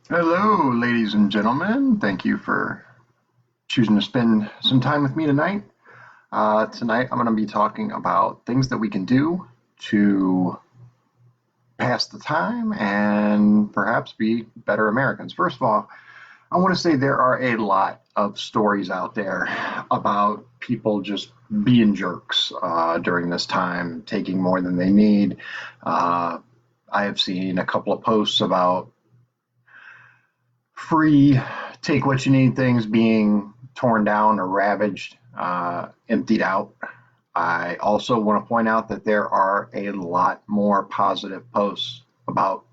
Hello, ladies and gentlemen. Thank you for choosing to spend some time with me tonight. Tonight, I'm going to be talking about things that we can do to pass the time and perhaps be better Americans. First of all, I want to say there are a lot of stories out there about people just being jerks during this time, taking more than they need. Uh, I have seen a couple of posts about free take what you need things being torn down or ravaged, emptied out. I also want to point out that there are a lot more positive posts about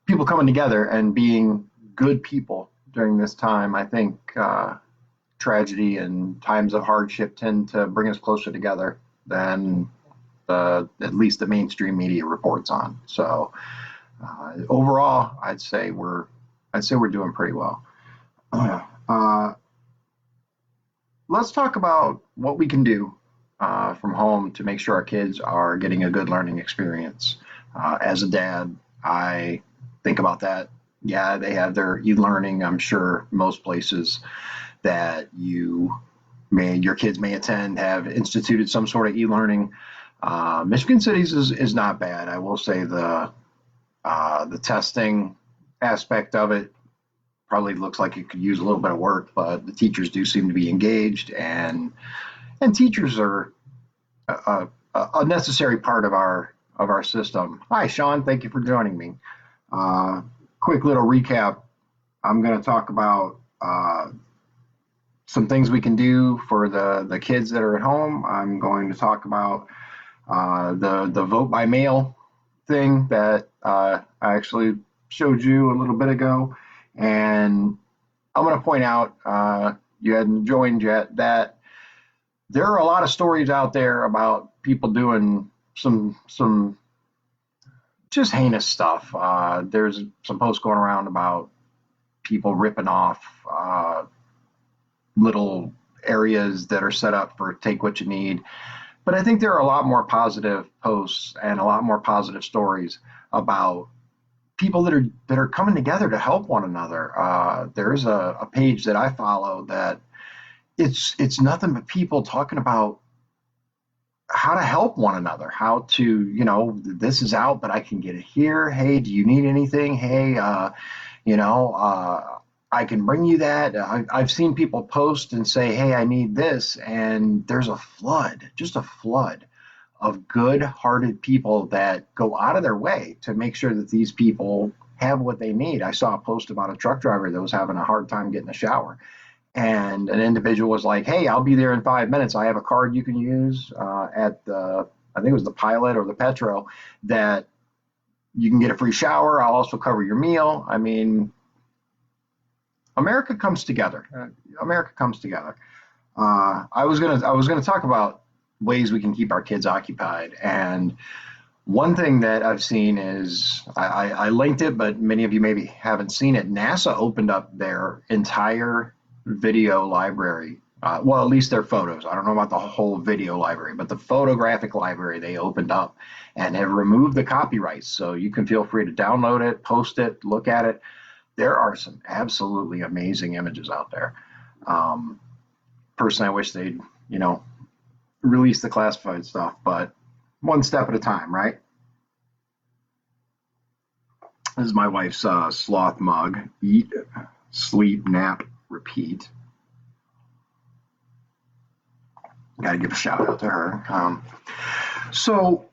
people coming together and being good people during this time. I think tragedy and times of hardship tend to bring us closer together than at least the mainstream media reports on. So overall, I'd say we're doing pretty well. Uh, let's talk about what we can do from home to make sure our kids are getting a good learning experience. As a dad, I think about that. Yeah, they have their e-learning. I'm sure most places that your kids may attend have instituted some sort of e-learning. Michigan City's is not bad. I will say the testing aspect of it probably looks like it could use a little bit of work, but the teachers do seem to be engaged, and teachers are a necessary part of our system. Hi, Sean. Thank you for joining me. Uh, Quick little recap. I'm going to talk about some things we can do for the kids that are at home. I'm going to talk about the vote by mail thing that I actually showed you a little bit ago, and I'm going to point out you hadn't joined yet that there are a lot of stories out there about people doing some just heinous stuff. There's some posts going around about people ripping off little areas that are set up for take what you need. But I think there are a lot more positive posts and a lot more positive stories about people that are coming together to help one another. There's a page that I follow that it's nothing but people talking about how to help one another, how to, this is out, but I can get it here. Hey, do you need anything? Hey, you know, I can bring you that. I've seen people post and say, hey, I need this. And there's a flood, just a flood of good hearted people that go out of their way to make sure that these people have what they need. I saw a post about a truck driver that was having a hard time getting a shower. And an individual was like, hey, I'll be there in 5 minutes. I have a card you can use at I think it was the Pilot or the Petro, that you can get a free shower. I'll also cover your meal. I mean, America comes together. America comes together. I was gonna talk about ways we can keep our kids occupied, and one thing that I've seen is I linked it, but many of you maybe haven't seen it. NASA opened up their entire video library. Well, at least their photos. I don't know about the whole video library, but the photographic library they opened up and have removed the copyrights. So you can feel free to download it, post it, look at it. There are some absolutely amazing images out there. Um, Personally, I wish they'd, release the classified stuff, but one step at a time, right? This is my wife's sloth mug. Eat, sleep, nap, repeat. Got to give a shout out to her. So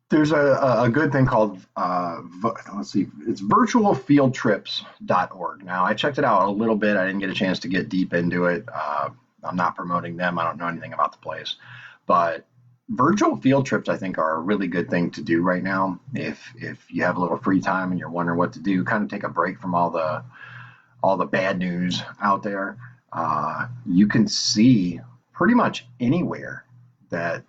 there's a good thing called, let's see, it's virtualfieldtrips.org. Now, I checked it out a little bit. I didn't get a chance to get deep into it. I'm not promoting them. I don't know anything about the place. But virtual field trips, I think, are a really good thing to do right now. If you have a little free time and you're wondering what to do, kind of take a break from all the bad news out there. You can see pretty much anywhere that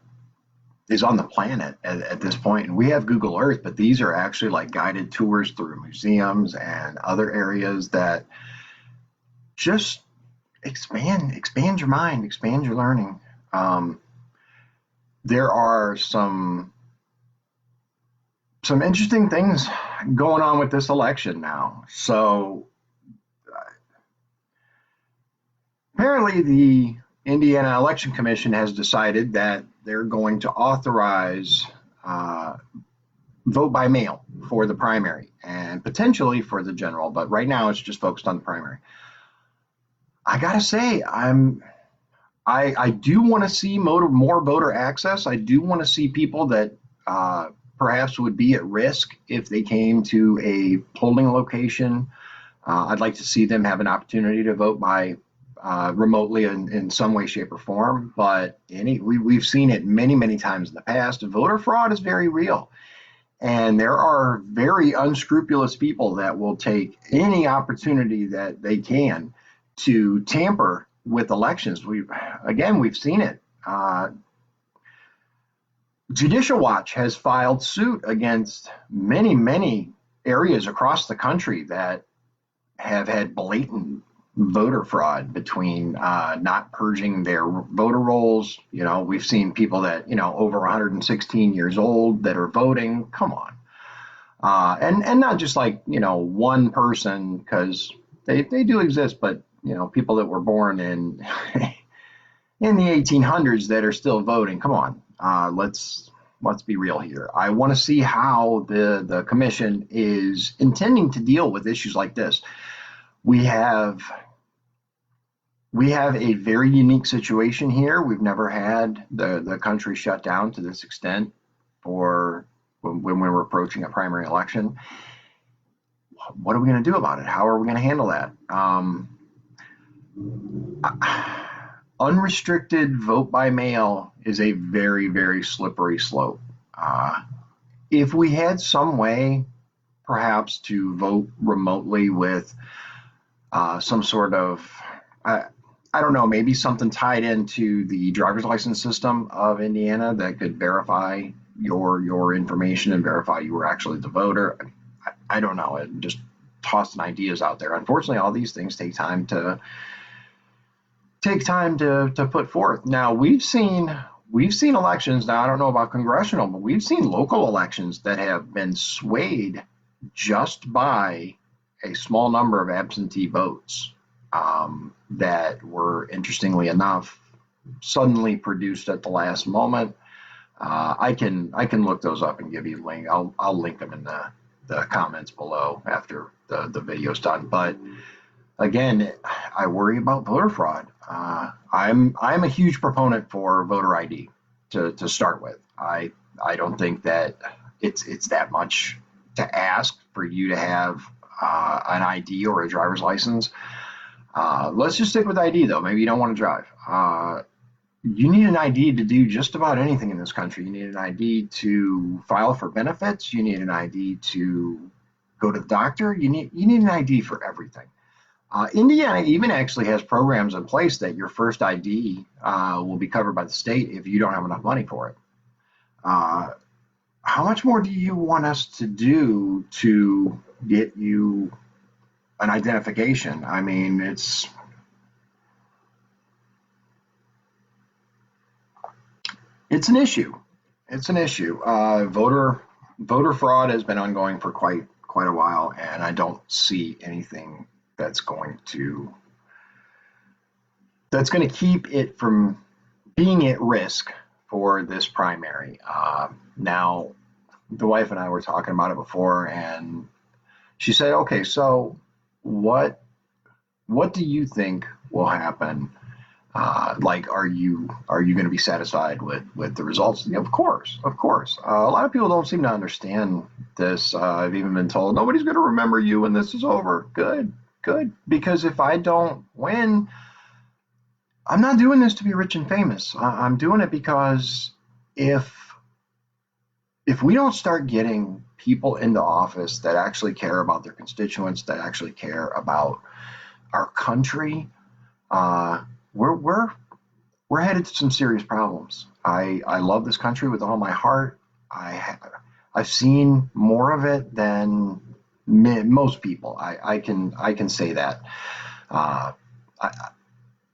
is on the planet at this point. And we have Google Earth, but these are actually like guided tours through museums and other areas that just expand your mind, expand your learning. There are some interesting things going on with this election now. So apparently, the Indiana Election Commission has decided that they're going to authorize uh, vote by mail for the primary and potentially for the general, but right now it's just focused on the primary. I gotta say, I do want to see more voter access. I do want to see people that uh, perhaps would be at risk if they came to a polling location. I'd like to see them have an opportunity to vote by remotely in some way, shape, or form. But we've seen it many, many times in the past. Voter fraud is very real. And there are very unscrupulous people that will take any opportunity that they can to tamper with elections. We've seen it. Judicial Watch has filed suit against many, many areas across the country that have had blatant voter fraud between not purging their voter rolls. We've seen people that, over 116 years old that are voting. Come on. And not just like, one person, because they do exist, but, people that were born in in the 1800s that are still voting. Come on. Let's be real here. I want to see how the commission is intending to deal with issues like this. We have a very unique situation here. We've never had the country shut down to this extent for when we were approaching a primary election. What are we going to do about it? How are we going to handle that? Unrestricted vote by mail is a very, very slippery slope. If we had some way, perhaps, to vote remotely with some sort of, I don't know, maybe something tied into the driver's license system of Indiana that could verify your information and verify you were actually the voter. I don't know. It just tossing ideas out there. Unfortunately, all these things take time to put forth. Now we've seen elections. Now I don't know about congressional, but we've seen local elections that have been swayed just by a small number of absentee votes that were, interestingly enough, suddenly produced at the last moment. I can look those up and give you a link. I'll link them in the comments below after the video's done. But again, I worry about voter fraud. I'm a huge proponent for voter ID to start with. I don't think that it's that much to ask for you to have an ID or a driver's license. Let's just stick with ID though. Maybe you don't want to drive. You need an ID to do just about anything in this country. You need an ID to file for benefits. You need an ID to go to the doctor. You need an ID for everything. Indiana even actually has programs in place that your first ID will be covered by the state if you don't have enough money for it. How much more do you want us to do to get you an identification? I mean, it's an issue. It's an issue. Voter fraud has been ongoing for quite a while, and I don't see anything that's going to keep it from being at risk for this primary. Now, the wife and I were talking about it before, and she said, "Okay, so what do you think will happen? Like, are you going to be satisfied with the results?" Yeah, of course, of course. A lot of people don't seem to understand this. I've even been told nobody's going to remember you when this is over. Good, because if I don't win, I'm not doing this to be rich and famous. I'm doing it because if we don't start getting people into office that actually care about their constituents, that actually care about our country, we're headed to some serious problems. I love this country with all my heart. I've seen more of it than most people. I can say that.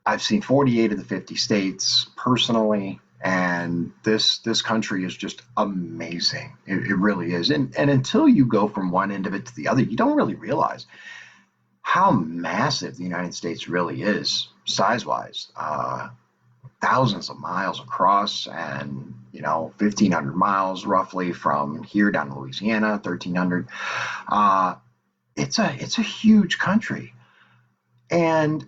I've seen 48 of the 50 states personally. And this country is just amazing. It really is. And until you go from one end of it to the other, you don't really realize how massive the United States really is, size wise. Thousands of miles across, and 1,500 miles roughly from here down to Louisiana, 1,300. It's a huge country, and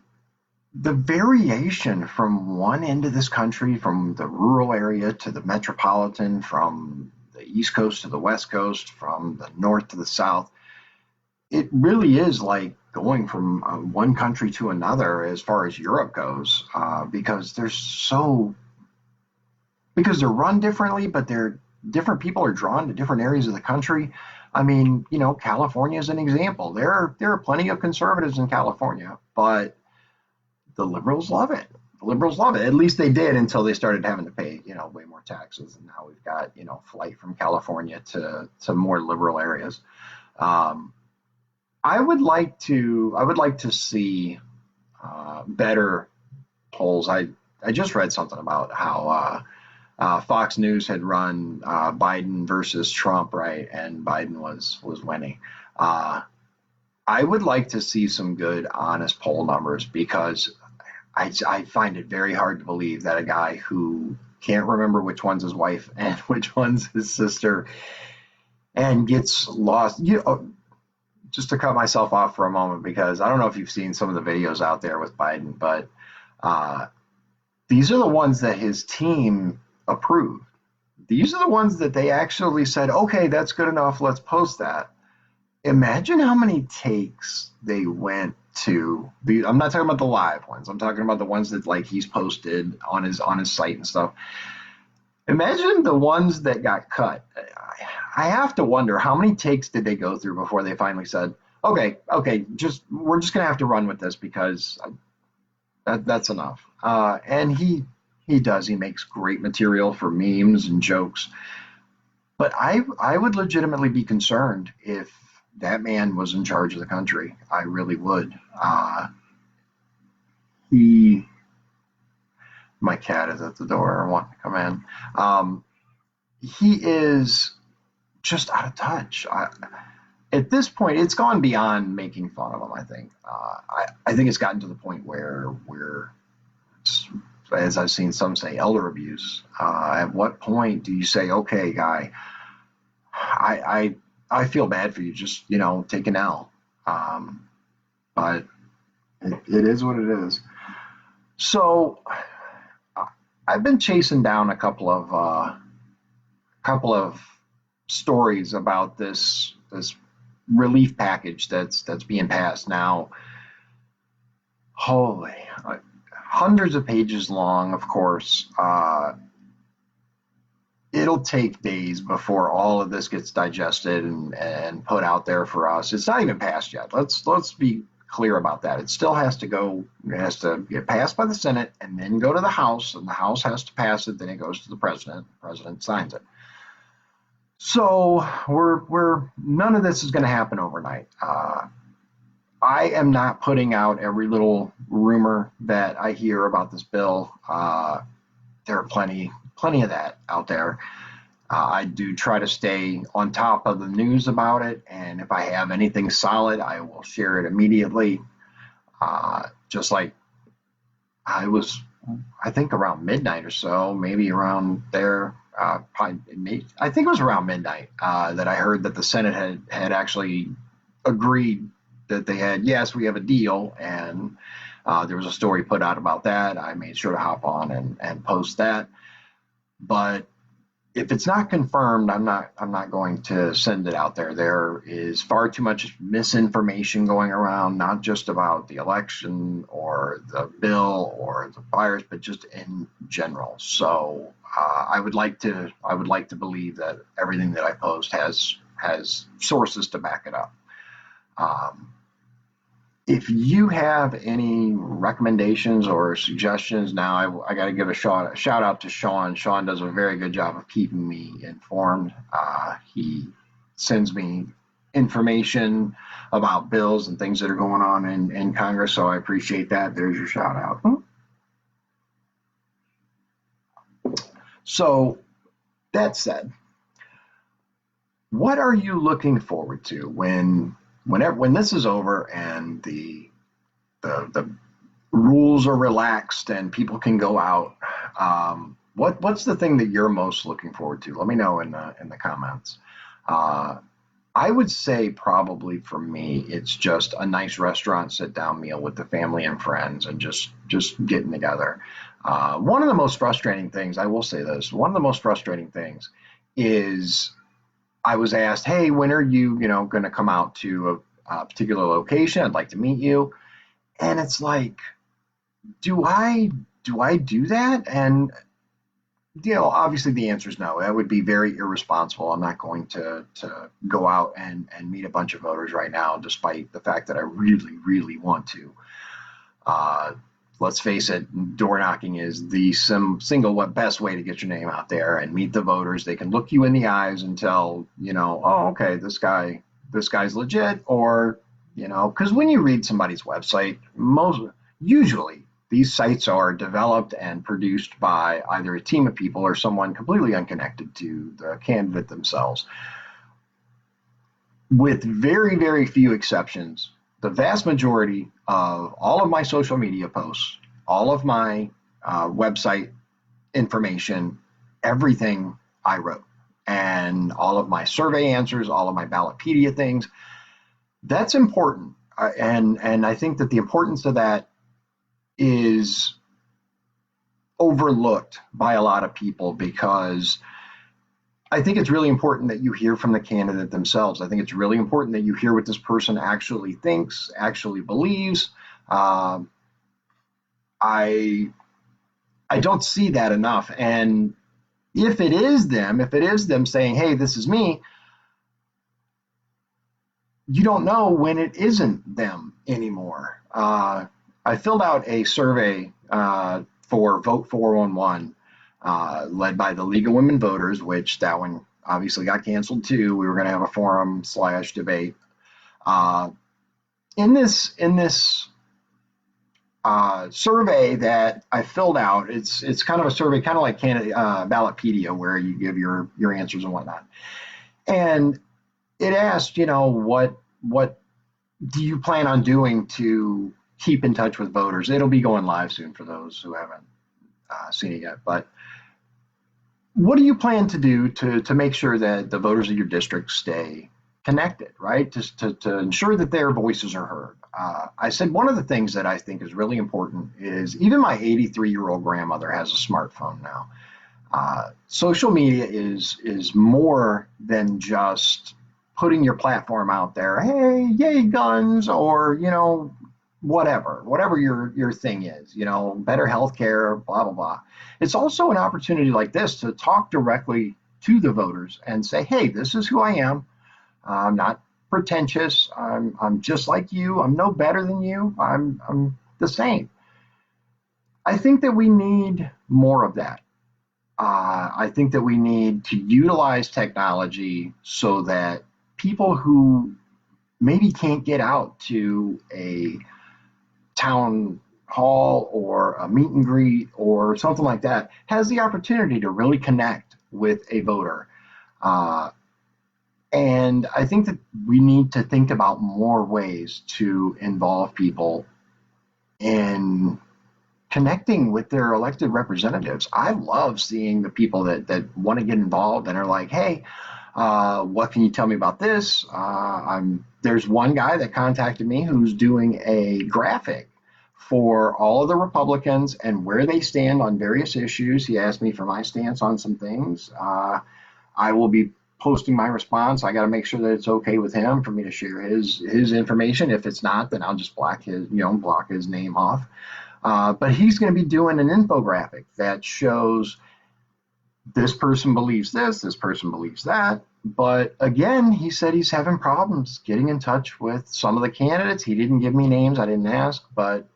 the variation from one end of this country, from the rural area to the metropolitan, from the East Coast to the West Coast, from the North to the South, it really is like going from one country to another as far as Europe goes, because they're run differently, but they're different people are drawn to different areas of the country. I mean, California is an example. There are plenty of conservatives in California, but the liberals love it. The liberals love it. At least they did until they started having to pay, way more taxes. And now we've got, flight from California to more liberal areas. Um, I would like to see better polls. I just read something about how Fox News had run Biden versus Trump, right, and Biden was winning. Uh, I would like to see some good, honest poll numbers, because I find it very hard to believe that a guy who can't remember which one's his wife and which one's his sister and gets lost. Just to cut myself off for a moment, because I don't know if you've seen some of the videos out there with Biden, but uh, these are the ones that his team approved. These are the ones that they actually said, okay, that's good enough. Let's post that. Imagine how many takes they went to. I'm not talking about the live ones. I'm talking about the ones that like he's posted on his site and stuff. Imagine the ones that got cut. I have to wonder how many takes did they go through before they finally said, okay, okay, we're just gonna have to run with this, because that's enough. And he does. He makes great material for memes and jokes. But I would legitimately be concerned if that man was in charge of the country. I really would. He My cat is at the door wanting to come in. He is just out of touch. At this point, it's gone beyond making fun of him. I think. I think it's gotten to the point where as I've seen some say, elder abuse. At what point do you say, okay, guy, I feel bad for you. Just take an L. But it is what it is. So I've been chasing down a couple of stories about this relief package that's being passed now. Holy, hundreds of pages long, of course. It'll take days before all of this gets digested and put out there for us. It's not even passed yet. Let's be clear about that. It still has to go. It has to get passed by the Senate and then go to the House, and the House has to pass it. Then it goes to the President. The President signs it. So we're none of this is going to happen overnight. I am not putting out every little rumor that I hear about this bill. There are plenty of that out there. I do try to stay on top of the news about it, and if I have anything solid, I will share it immediately. Just like I think around midnight or so, maybe around there. I think it was around midnight that I heard that the Senate had actually agreed that they had, yes, we have a deal, and there was a story put out about that. I made sure to hop on and post that. But if it's not confirmed, I'm not going to send it out there. There is far too much misinformation going around, not just about the election or the bill or the virus, but just in general. So I would like to believe that everything that I post has sources to back it up. Um, if you have any recommendations or suggestions, now I got to give a shout out to Sean. Sean does a very good job of keeping me informed. He sends me information about bills and things that are going on in Congress, so I appreciate that. There's your shout out. So that said, what are you looking forward to when this is over and the rules are relaxed and people can go out? What's the thing that you're most looking forward to? Let me know in the comments. Uh, I would say probably for me, it's just a nice restaurant sit down meal with the family and friends and just getting together. One of the most frustrating things, I will say this, one of the most frustrating things is I was asked, hey, when are you going to come out to a particular location? I'd like to meet you. And it's like, do I do that? And obviously the answer is no. That would be very irresponsible. I'm not going to go out and meet a bunch of voters right now, despite the fact that I really, really want to. Uh, let's face it, door knocking is the single best way to get your name out there and meet the voters. They can look you in the eyes and tell, oh, okay, this guy's legit, or, because when you read somebody's website, usually these sites are developed and produced by either a team of people or someone completely unconnected to the candidate themselves. With very, very few exceptions, the vast majority of all of my social media posts, all of my website information, everything I wrote, and all of my survey answers, all of my Ballotpedia things, that's important. And I think that the importance of that is overlooked by a lot of people, because I think it's really important that you hear from the candidate themselves. I think it's really important that you hear what this person actually thinks, actually believes. Uh, I I don't see that enough. And if it is them saying, "Hey, this is me," you don't know when it isn't them anymore. I filled out a survey for Vote 411, led by the League of Women Voters, which that one obviously got canceled too. We were going to have a forum/debate. Uh, in this survey that I filled out, it's kind of a survey, kind of like Ballotpedia, where you give your answers and whatnot. And it asked, what do you plan on doing to keep in touch with voters? It'll be going live soon for those who haven't seen it yet. But what do you plan to do to make sure that the voters of your district stay connected, right? To ensure that their voices are heard. I said one of the things that I think is really important is even my 83-year-old grandmother has a smartphone now. Social media is more than just putting your platform out there. Hey, yay guns, or whatever your thing is. Better healthcare, blah blah blah. It's also an opportunity like this to talk directly to the voters and say, hey, this is who I am. I'm not pretentious. I'm just like you. I'm no better than you. I'm the same. I think that we need more of that. I think that we need to utilize technology so that people who maybe can't get out to a town hall or a meet and greet or something like that has the opportunity to really connect with a voter. Uh, and I think that we need to think about more ways to involve people in connecting with their elected representatives. I love seeing the people that want to get involved and are like, hey, what can you tell me about this? There's one guy that contacted me who's doing a graphic for all of the Republicans and where they stand on various issues. He asked me for my stance on some things. I will be posting my response. I got to make sure that it's okay with him for me to share his information. If it's not, then I'll just block his name off. But he's going to be doing an infographic that shows this person believes this person believes that. But again, he said he's having problems getting in touch with some of the candidates. He didn't give me names. I didn't ask, but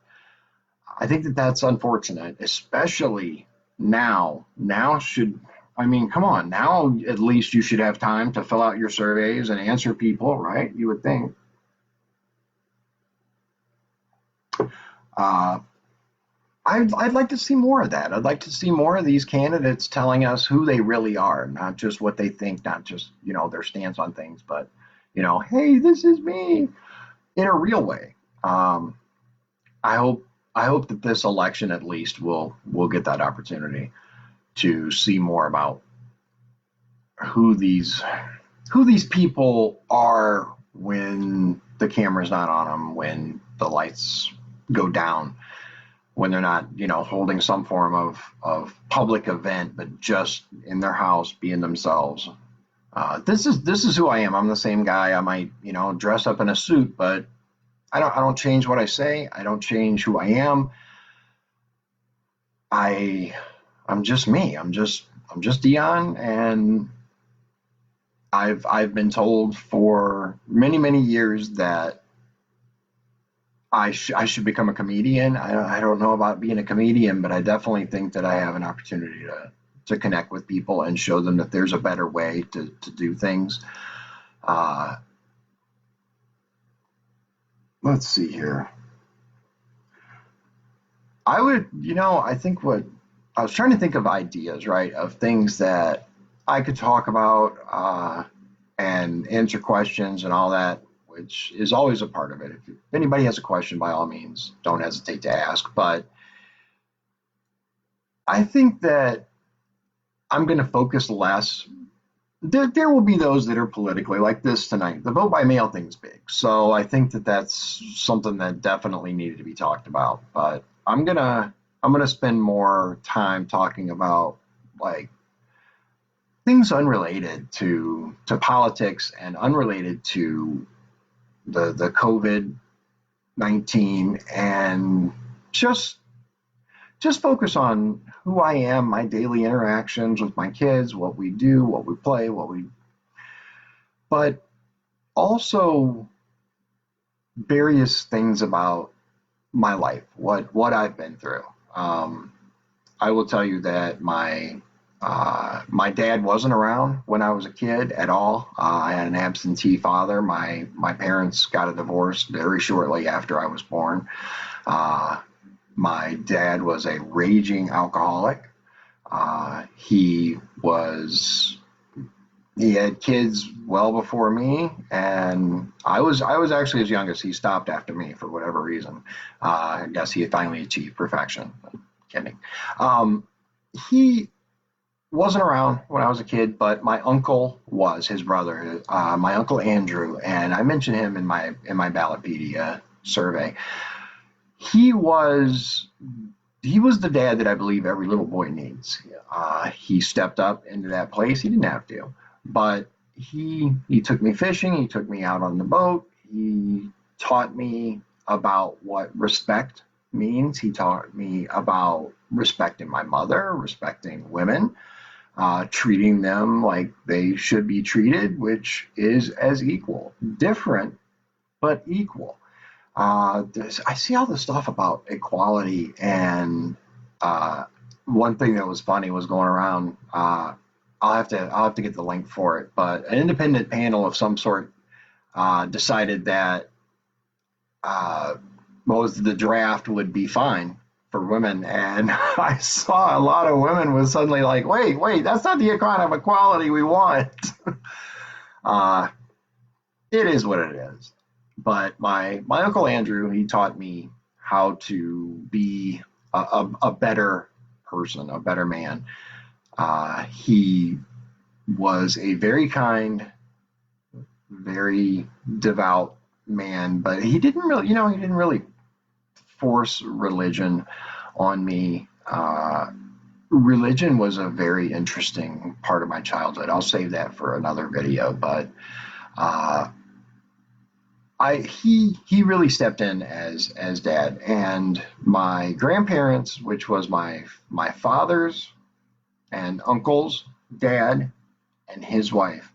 I think that that's unfortunate, especially now. Come on, now at least you should have time to fill out your surveys and answer people, right? You would think. Uh, I'd like to see more of that. I'd like to see more of these candidates telling us who they really are, not just what they think, not just, their stance on things, but, hey, this is me in a real way. Um, I hope I hope that this election at least will get that opportunity to see more about who these who these people are when the camera's not on them, when the lights go down, when they're not, holding some form of public event, but just in their house being themselves. This is who I am. I'm the same guy. I might, dress up in a suit, but I don't change what I say. I don't change who I am. I I'm just me. I'm just Dion, and I've been told for many years that I should become a comedian. I don't know about being a comedian, but I definitely think that I have an opportunity to connect with people and show them that there's a better way to do things. Uh, let's see here. I think what I was trying to think of ideas, right, of things that I could talk about and answer questions and all that, which is always a part of it. If anybody has a question, by all means, don't hesitate to ask. But I think that I'm going to focus less. There will be those that are politically like this tonight. The vote by mail thing's big, so I think that that's something that definitely needed to be talked about. But I'm gonna spend more time talking about like things unrelated to politics and unrelated to the COVID-19, and just just focus on who I am, my daily interactions with my kids, what we do, what we play, but also various things about my life, what I've been through. Um, I will tell you that my dad wasn't around when I was a kid at all. I had an absentee father. My parents got a divorce very shortly after I was born. Uh, my dad was a raging alcoholic. He had kids well before me, and I was actually as young as he stopped after me for whatever reason. I guess he had finally achieved perfection. Kidding. Um, he wasn't around when I was a kid, but my uncle was his brother, my uncle Andrew, and I mentioned him in my Ballotpedia survey. He was he was the dad that I believe every little boy needs. He stepped up into that place. He didn't have to, but he took me fishing. He took me out on the boat. He taught me about what respect means. He taught me about respecting my mother, respecting women, treating them like they should be treated, which is as equal, different but equal. I see all this stuff about equality, and uh, one thing that was funny was going around. I'll have to get the link for it, but an independent panel of some sort decided that uh, most of the draft would be fine for women, and I saw a lot of women was suddenly like, wait, that's not the kind of equality we want. uh, it is what it is. But my uncle Andrew, he taught me how to be a better person, a better man. He was a very kind, very devout man, but he didn't really force religion on me. Religion was a very interesting part of my childhood. I'll save that for another video, but uh, he really stepped in as dad, and my grandparents, which was my father's and uncle's dad and his wife,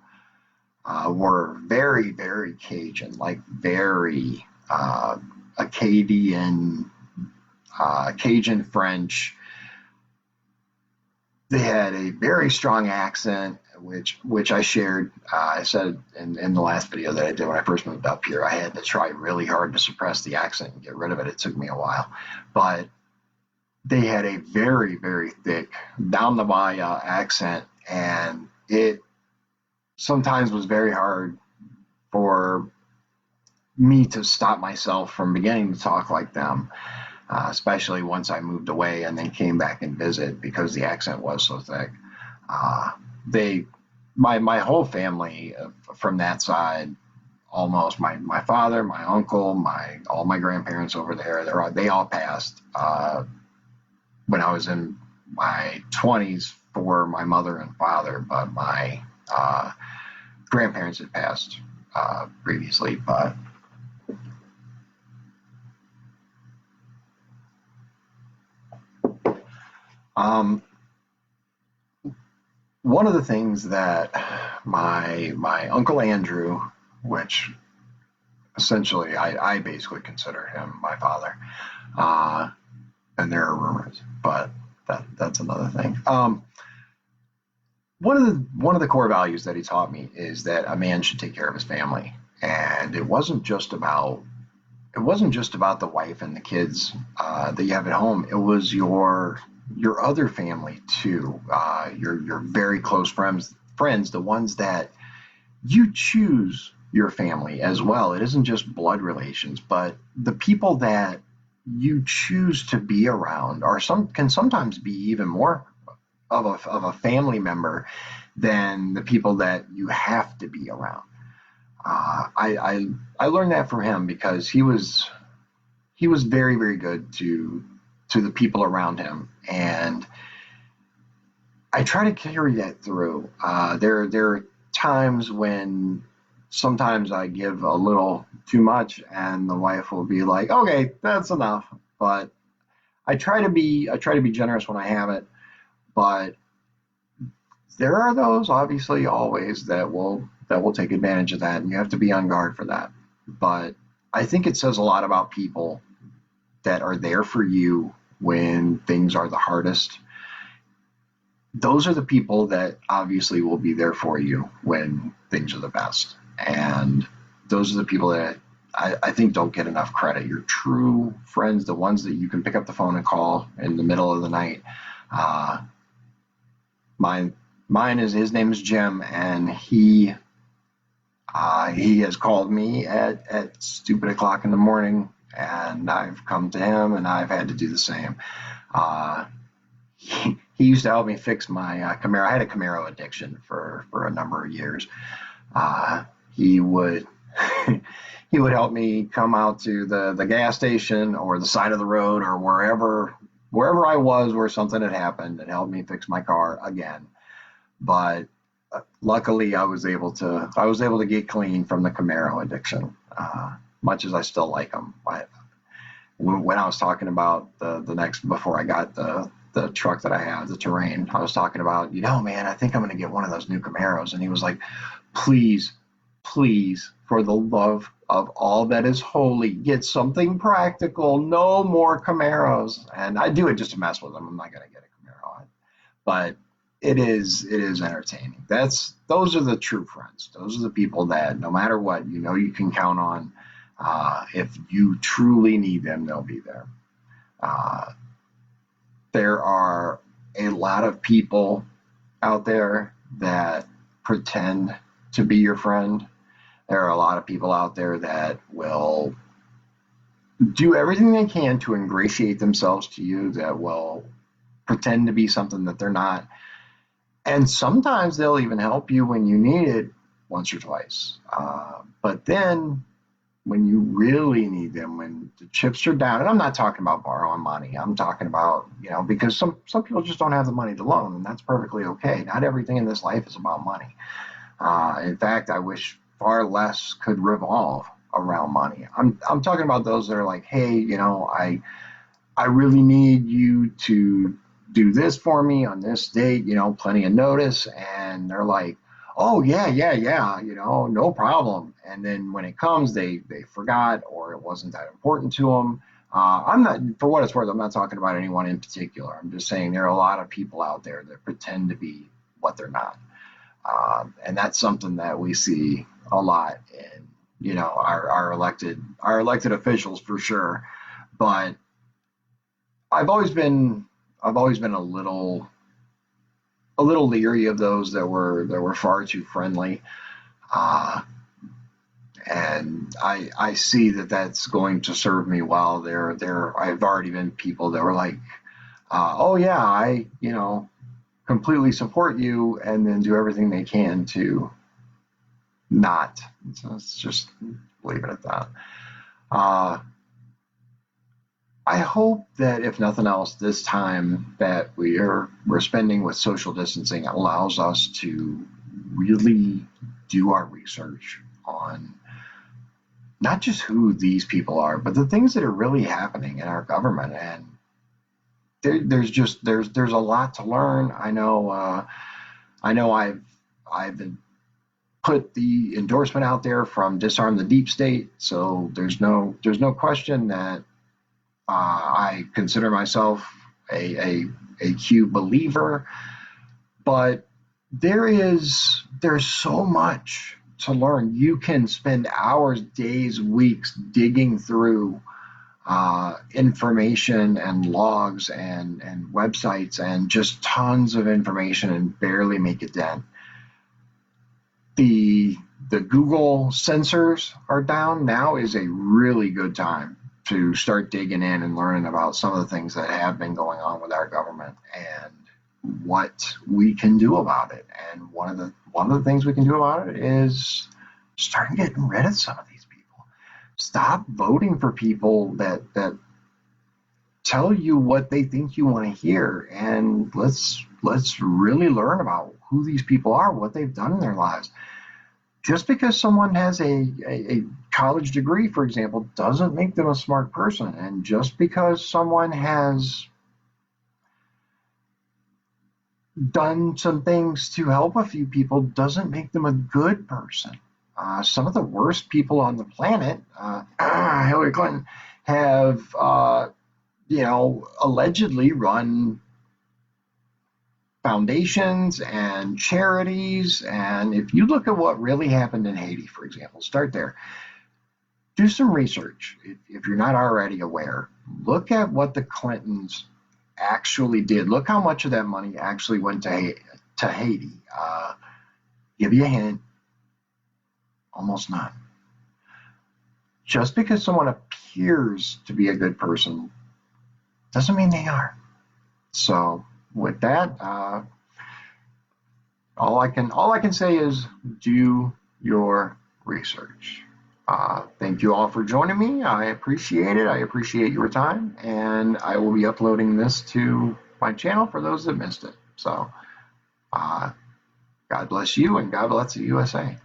were very Cajun, like very Acadian, Cajun French. They had a very strong accent, which I shared. I said in the last video that I did when I first moved up here, I had to try really hard to suppress the accent and get rid of it. It took me a while, but they had a very, very thick down the via accent, and it sometimes was very hard for me to stop myself from beginning to talk like them, especially once I moved away and then came back and visit because the accent was so thick. Uh, they, my whole family from that side, almost my father, my uncle, my all my grandparents over there, they all passed when I was in my 20s for my mother and father, but my grandparents had passed previously. But um, one of the things that my uncle Andrew, which essentially I basically consider him my father, uh, and there are rumors, but that's another thing. One of the core values that he taught me is that a man should take care of his family, and it wasn't just about the wife and the kids that you have at home. It was your other family too, your very close friends, the ones that you choose your family as well. It isn't just blood relations, but the people that you choose to be around are some can sometimes be even more of a family member than the people that you have to be around. I learned that from him because he was very, very good to the people around him, and I try to carry that through. There are times when sometimes I give a little too much, and the wife will be like, "Okay, that's enough." But I try to be generous when I have it, but there are those obviously always that will take advantage of that, and you have to be on guard for that. But I think it says a lot about people that are there for you when things are the hardest. Those are the people that obviously will be there for you when things are the best. And those are the people that I think don't get enough credit. Your true friends, the ones that you can pick up the phone and call in the middle of the night. Uh, mine, mine is his name is Jim, and he has called me at stupid o'clock in the morning, and I've come to him, and I've had to do the same. Uh, he used to help me fix my Camaro. I had a Camaro addiction for a number of years. He would he would help me come out to the gas station or the side of the road or wherever I was where something had happened and help me fix my car again. But luckily, I was able to get clean from the Camaro addiction. Much as I still like them, when I was talking about the next before I got the truck that I have, the Terrain, I was talking about, man, I think I'm going to get one of those new Camaros, and he was like, please, please, for the love of all that is holy, get something practical. No more Camaros, and I do it just to mess with him. I'm not going to get a Camaro, but it is entertaining. Those are the true friends. Those are the people that no matter what, you can count on. If you truly need them, they'll be there. Uh, there are a lot of people out there that pretend to be your friend. There are a lot of people out there that will do everything they can to ingratiate themselves to you, that will pretend to be something that they're not. And sometimes they'll even help you when you need it once or twice. But then when you really need them, when the chips are down, and I'm not talking about borrowing money. I'm talking about, because some people just don't have the money to loan, and that's perfectly okay. Not everything in this life is about money. In fact, I wish far less could revolve around money. I'm talking about those that are like, hey, I really need you to do this for me on this date, plenty of notice. And they're like, oh, yeah, yeah, yeah, no problem. And then when it comes, they forgot or it wasn't that important to them. I'm not, for what it's worth, I'm not talking about anyone in particular. I'm just saying there are a lot of people out there that pretend to be what they're not. And that's something that we see a lot in, our elected officials for sure. But I've always been a little leery of those that were far too friendly. Uh, and I see that that's going to serve me well. I've already been people that were like, oh yeah, I completely support you, and then do everything they can to not. So let's just leave it at that. Uh, I hope that if nothing else, this time that we're spending with social distancing allows us to really do our research on not just who these people are, but the things that are really happening in our government. And there's a lot to learn. I know I've put the endorsement out there from Disarm the Deep State, so there's no question that I consider myself a Q believer, but there's so much to learn. You can spend hours, days, weeks digging through information and logs and websites and just tons of information and barely make a dent. The Google sensors are down. Now is a really good time to start digging in and learning about some of the things that have been going on with our government and what we can do about it. And one of the things we can do about it is start getting rid of some of these people. Stop voting for people that tell you what they think you want to hear, and let's really learn about who these people are, what they've done in their lives. Just because someone has a college degree, for example, doesn't make them a smart person. And just because someone has done some things to help a few people doesn't make them a good person. Some of the worst people on the planet, Hillary Clinton, have, allegedly run foundations and charities. And if you look at what really happened in Haiti, for example, start there. Do some research if you're not already aware. Look at what the Clintons actually did. Look how much of that money actually went to Haiti. Give you a hint, almost none. Just because someone appears to be a good person doesn't mean they are. So with that, all I can say is do your research. Thank you all for joining me. I appreciate it. I appreciate your time, and I will be uploading this to my channel for those that missed it. So, God bless you, and God bless the USA.